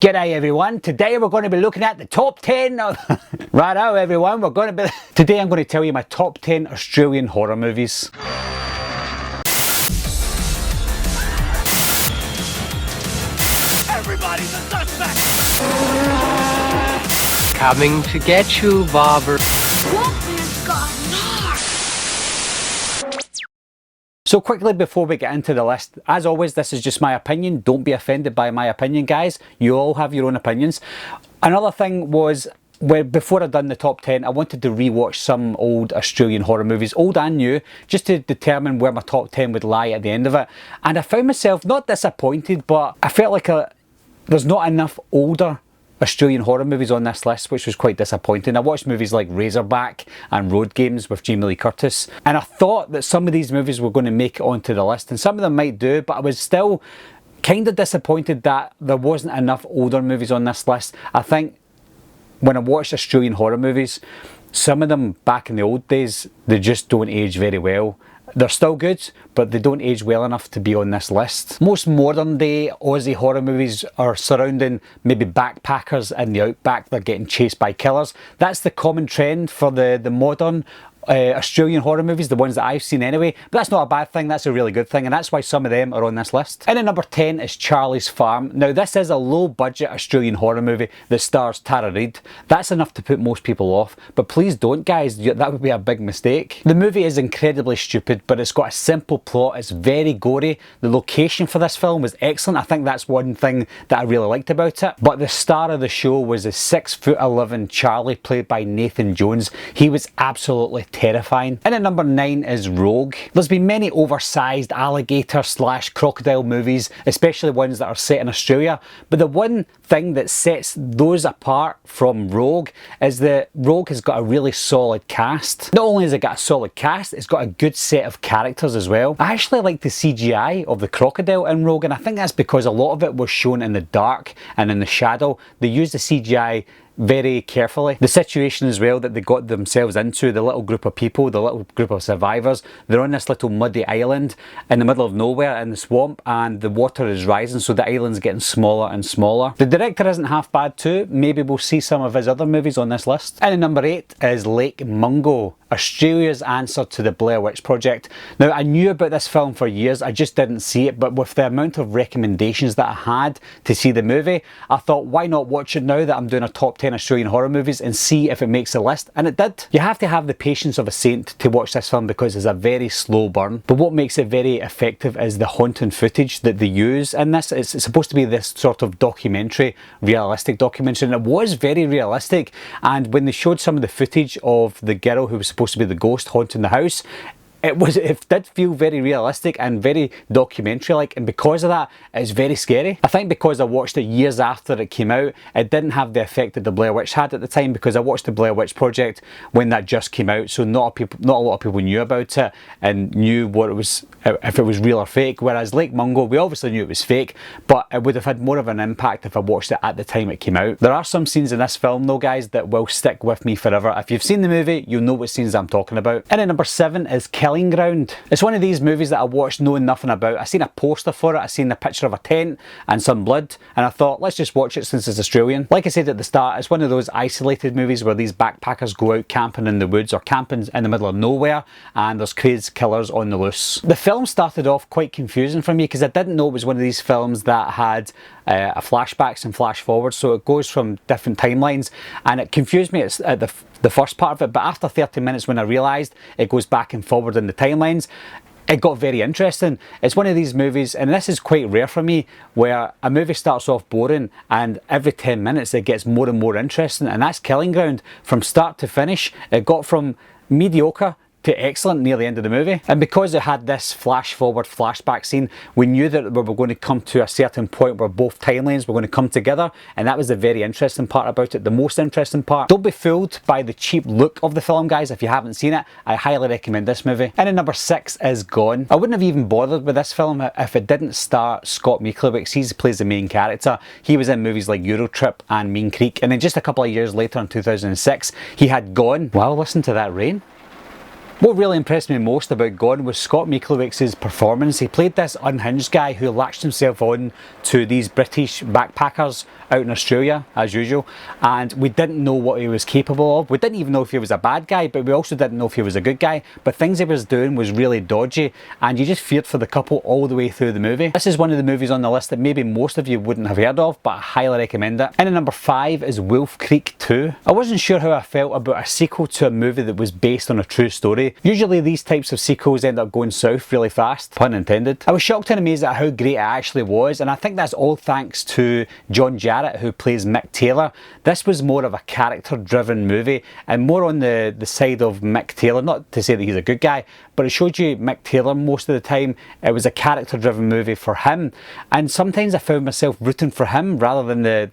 G'day everyone, today we're going to be looking at the top 10 of... Righto everyone, Today I'm going to tell you my top 10 Australian horror movies. Everybody's a suspect! Coming to get you, Bobber. What has got Nards? So quickly before we get into the list, as always this is just my opinion, don't be offended by my opinion guys, you all have your own opinions. Another thing was, before I'd done the top 10, I wanted to rewatch some old Australian horror movies, old and new, just to determine where my top 10 would lie at the end of it. And I found myself not disappointed, but I felt like there's not enough older Australian horror movies on this list, which was quite disappointing. I watched movies like Razorback and Road Games with Jamie Lee Curtis, and I thought that some of these movies were going to make it onto the list, and some of them might do, but I was still kind of disappointed that there wasn't enough older movies on this list. I think when I watched Australian horror movies, some of them back in the old days, they just don't age very well. They're still good, but they don't age well enough to be on this list. Most modern day Aussie horror movies are surrounding maybe backpackers in the outback, they're getting chased by killers. That's the common trend for the modern Australian horror movies, the ones that I've seen anyway, but that's not a bad thing, that's a really good thing, and that's why some of them are on this list. And at number 10 is Charlie's Farm. Now this is a low budget Australian horror movie that stars Tara Reid. That's enough to put most people off, but please don't guys, that would be a big mistake. The movie is incredibly stupid, but it's got a simple plot, it's very gory. The location for this film was excellent, I think that's one thing that I really liked about it. But the star of the show was a 6'11" Charlie played by Nathan Jones. He was absolutely terrifying. And at number 9 is Rogue. There's been many oversized alligator / crocodile movies, especially ones that are set in Australia, but the one thing that sets those apart from Rogue is that Rogue has got a really solid cast. Not only has it got a solid cast, it's got a good set of characters as well. I actually like the CGI of the crocodile in Rogue, and I think that's because a lot of it was shown in the dark and in the shadow. They used the CGI very carefully. The situation as well that they got themselves into, the little group of people, the little group of survivors, they're on this little muddy island in the middle of nowhere in the swamp, and the water is rising, so the island's getting smaller and smaller. The director isn't half bad too, maybe we'll see some of his other movies on this list. And at number 8 is Lake Mungo, Australia's answer to the Blair Witch Project. Now I knew about this film for years, I just didn't see it, but with the amount of recommendations that I had to see the movie, I thought why not watch it now that I'm doing a top 10 Australian horror movies and see if it makes the list, and it did. You have to have the patience of a saint to watch this film because it's a very slow burn, but what makes it very effective is the haunting footage that they use in this. It's supposed to be this sort of documentary, realistic documentary, and it was very realistic, and when they showed some of the footage of the girl who was supposed to be the ghost haunting the house, it did feel very realistic and very documentary-like, and because of that, it's very scary. I think because I watched it years after it came out, it didn't have the effect that the Blair Witch had at the time, because I watched the Blair Witch Project when that just came out, so not a lot of people knew about it and knew what it was, if it was real or fake. Whereas Lake Mungo, we obviously knew it was fake, but it would have had more of an impact if I watched it at the time it came out. There are some scenes in this film though guys that will stick with me forever. If you've seen the movie, you'll know what scenes I'm talking about. And at number 7 is Killing Ground. It's one of these movies that I watched knowing nothing about. I seen a poster for it, I seen the picture of a tent and some blood, and I thought let's just watch it since it's Australian. Like I said at the start, it's one of those isolated movies where these backpackers go out camping in the woods or camping in the middle of nowhere, and there's crazy killers on the loose. The film started off quite confusing for me because I didn't know it was one of these films that had a flashbacks and flash forwards, so it goes from different timelines, and it confused me at the first part of it, but after 30 minutes when I realised it goes back and forward in the timelines, it got very interesting. It's one of these movies, and this is quite rare for me, where a movie starts off boring and every 10 minutes it gets more and more interesting, and that's Killing Ground. From start to finish, it got from mediocre to excellent near the end of the movie. And because it had this flash forward flashback scene, we knew that we were going to come to a certain point where both timelines were going to come together, and that was the very interesting part about it, the most interesting part. Don't be fooled by the cheap look of the film guys. If you haven't seen it, I highly recommend this movie. And at number 6 is Gone. I wouldn't have even bothered with this film if it didn't star Scott Mikulowicz. He plays the main character. He was in movies like Eurotrip and Mean Creek, and then just a couple of years later in 2006 he had Gone. Wow, listen to that rain. What really impressed me most about Gone was Scott Miklowicz's performance. He played this unhinged guy who latched himself on to these British backpackers out in Australia, as usual, and we didn't know what he was capable of. We didn't even know if he was a bad guy, but we also didn't know if he was a good guy. But things he was doing was really dodgy, and you just feared for the couple all the way through the movie. This is one of the movies on the list that maybe most of you wouldn't have heard of, but I highly recommend it. And at number 5 is Wolf Creek 2. I wasn't sure how I felt about a sequel to a movie that was based on a true story. Usually these types of sequels end up going south really fast, pun intended. I was shocked and amazed at how great it actually was, and I think that's all thanks to John Jarratt, who plays Mick Taylor. This was more of a character-driven movie, and more on the side of Mick Taylor. Not to say that he's a good guy, but it showed you Mick Taylor most of the time. It was a character-driven movie for him, and sometimes I found myself rooting for him rather than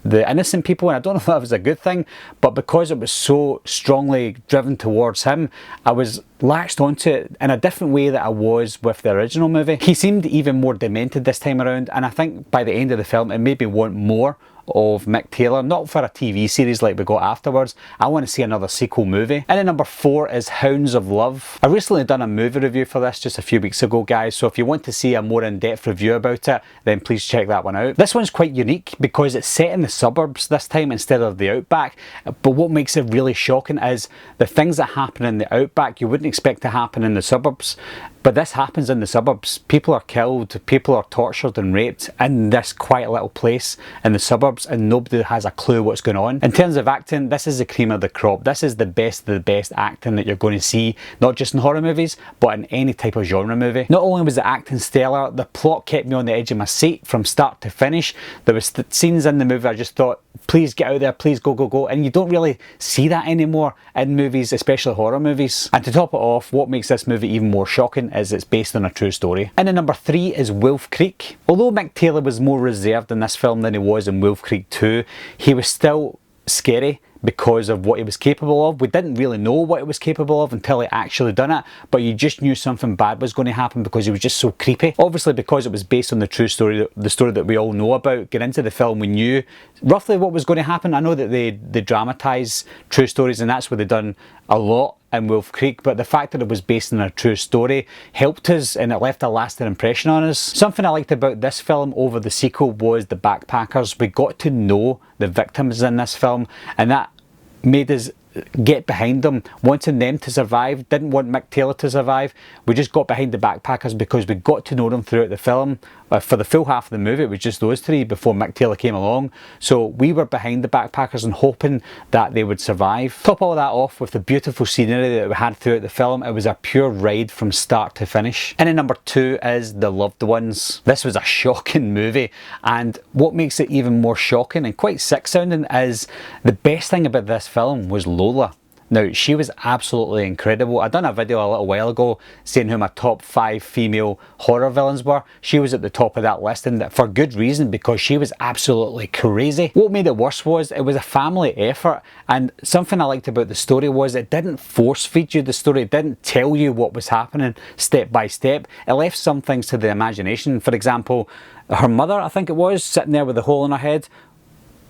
the innocent people, and I don't know if that was a good thing, but because it was so strongly driven towards him, I was latched onto it in a different way that I was with the original movie. He seemed even more demented this time around, and I think by the end of the film it made me want more of Mick Taylor, not for a TV series like we got afterwards. I want to see another sequel movie. And at number 4 is Hounds of Love. I recently done a movie review for this just a few weeks ago, guys, so if you want to see a more in-depth review about it, then please check that one out. This one's quite unique because it's set in the suburbs this time instead of the outback, but what makes it really shocking is the things that happen in the outback you wouldn't expect to happen in the suburbs. But this happens in the suburbs. People are killed, people are tortured and raped in this quiet little place in the suburbs, and nobody has a clue what's going on. In terms of acting, this is the cream of the crop. This is the best of the best acting that you're going to see, not just in horror movies, but in any type of genre movie. Not only was the acting stellar, the plot kept me on the edge of my seat from start to finish. There was scenes in the movie I just thought, please get out there, please go, go, go. And you don't really see that anymore in movies, especially horror movies. And to top it off, what makes this movie even more shocking is it's based on a true story. And at number 3 is Wolf Creek. Although Mick Taylor was more reserved in this film than he was in Wolf Creek 2, he was still scary because of what he was capable of. We didn't really know what he was capable of until he actually done it, but you just knew something bad was going to happen because he was just so creepy. Obviously, because it was based on the true story, the story that we all know about, getting into the film we knew roughly what was going to happen. I know that they dramatise true stories, and that's what they've done a lot in Wolf Creek, but the fact that it was based on a true story helped us, and it left a lasting impression on us. Something I liked about this film over the sequel was the backpackers. We got to know the victims in this film, and that made us get behind them, wanting them to survive, didn't want Mick Taylor to survive. We just got behind the backpackers because we got to know them throughout the film. For the full half of the movie, it was just those three before Mick Taylor came along. So we were behind the backpackers and hoping that they would survive. Top all that off with the beautiful scenery that we had throughout the film. It was a pure ride from start to finish. And at number 2 is The Loved Ones. This was a shocking movie, and what makes it even more shocking and quite sick sounding is the best thing about this film was Lola. Now, she was absolutely incredible. I done a video a little while ago saying who my top 5 female horror villains were. She was at the top of that list, and for good reason, because she was absolutely crazy. What made it worse was it was a family effort, and something I liked about the story was it didn't force feed you the story. It didn't tell you what was happening step by step. It left some things to the imagination. For example, her mother, I think it was, sitting there with a hole in her head.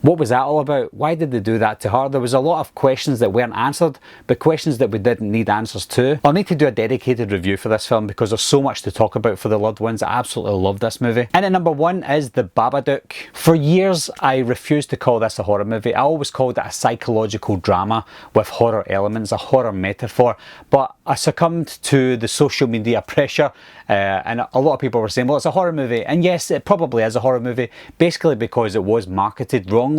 What was that all about? Why did they do that to her? There was a lot of questions that weren't answered, but questions that we didn't need answers to. I'll need to do a dedicated review for this film because there's so much to talk about for The Loved Ones. I absolutely love this movie. And at number 1 is The Babadook. For years, I refused to call this a horror movie. I always called it a psychological drama with horror elements, a horror metaphor. But I succumbed to the social media pressure, and a lot of people were saying, well, it's a horror movie. And yes, it probably is a horror movie, basically because it was marketed wrongly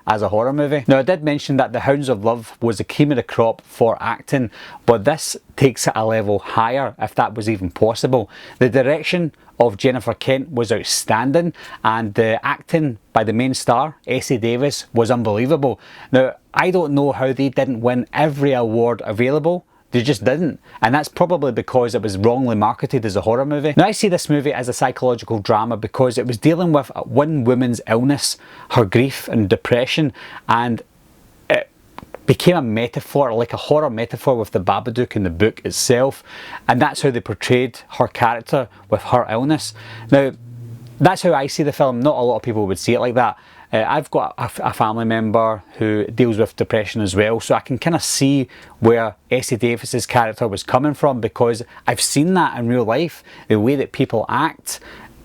as a horror movie. Now, I did mention that The Hounds of Love was the cream of the crop for acting, but this takes it a level higher, if that was even possible. The direction of Jennifer Kent was outstanding, and the acting by the main star, Essie Davis, was unbelievable. Now, I don't know how they didn't win every award available. They just didn't, and that's probably because it was wrongly marketed as a horror movie. Now, I see this movie as a psychological drama because it was dealing with one woman's illness, her grief and depression, and it became a metaphor, like a horror metaphor with the Babadook in the book itself, and that's how they portrayed her character with her illness. Now, that's how I see the film. Not a lot of people would see it like that. I've got a family member who deals with depression as well, so I can kind of see where Essie Davis's character was coming from, because I've seen that in real life, the way that people act.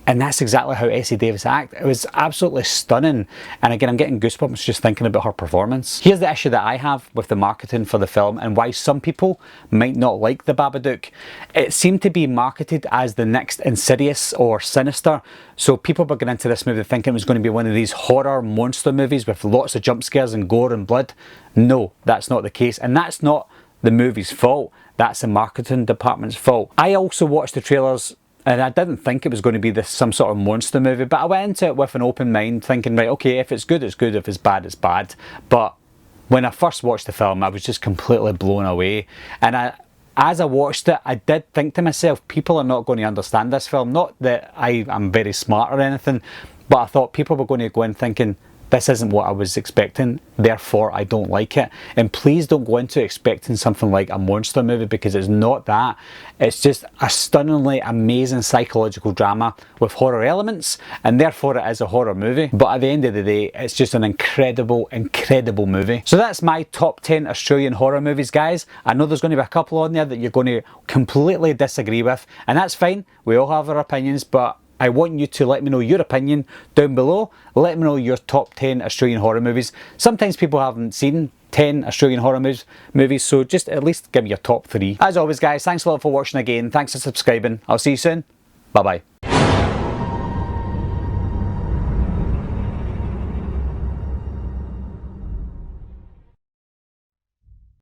And that's exactly how Essie Davis acted. It was absolutely stunning. And again, I'm getting goosebumps just thinking about her performance. Here's the issue that I have with the marketing for the film and why some people might not like The Babadook. It seemed to be marketed as the next Insidious or Sinister. So people were going into this movie thinking it was going to be one of these horror monster movies with lots of jump scares and gore and blood. No, that's not the case. And that's not the movie's fault. That's the marketing department's fault. I also watched the trailers and I didn't think it was going to be some sort of monster movie, but I went into it with an open mind thinking, right, okay, if it's good, it's good, if it's bad, it's bad. But when I first watched the film, I was just completely blown away. And as I watched it, I did think to myself, people are not going to understand this film. Not that I am very smart or anything, but I thought people were going to go in thinking, this isn't what I was expecting, therefore I don't like it. And please don't go into expecting something like a monster movie, because it's not that. It's just a stunningly amazing psychological drama with horror elements, and therefore it is a horror movie. But at the end of the day, it's just an incredible, incredible movie. So that's my top 10 Australian horror movies, guys. I know there's going to be a couple on there that you're going to completely disagree with, and that's fine. We all have our opinions, but I want you to let me know your opinion down below. Let me know your top 10 Australian horror movies. Sometimes people haven't seen 10 Australian horror movies, so just at least give me your top 3. As always, guys, thanks a lot for watching again. Thanks for subscribing. I'll see you soon. Bye-bye.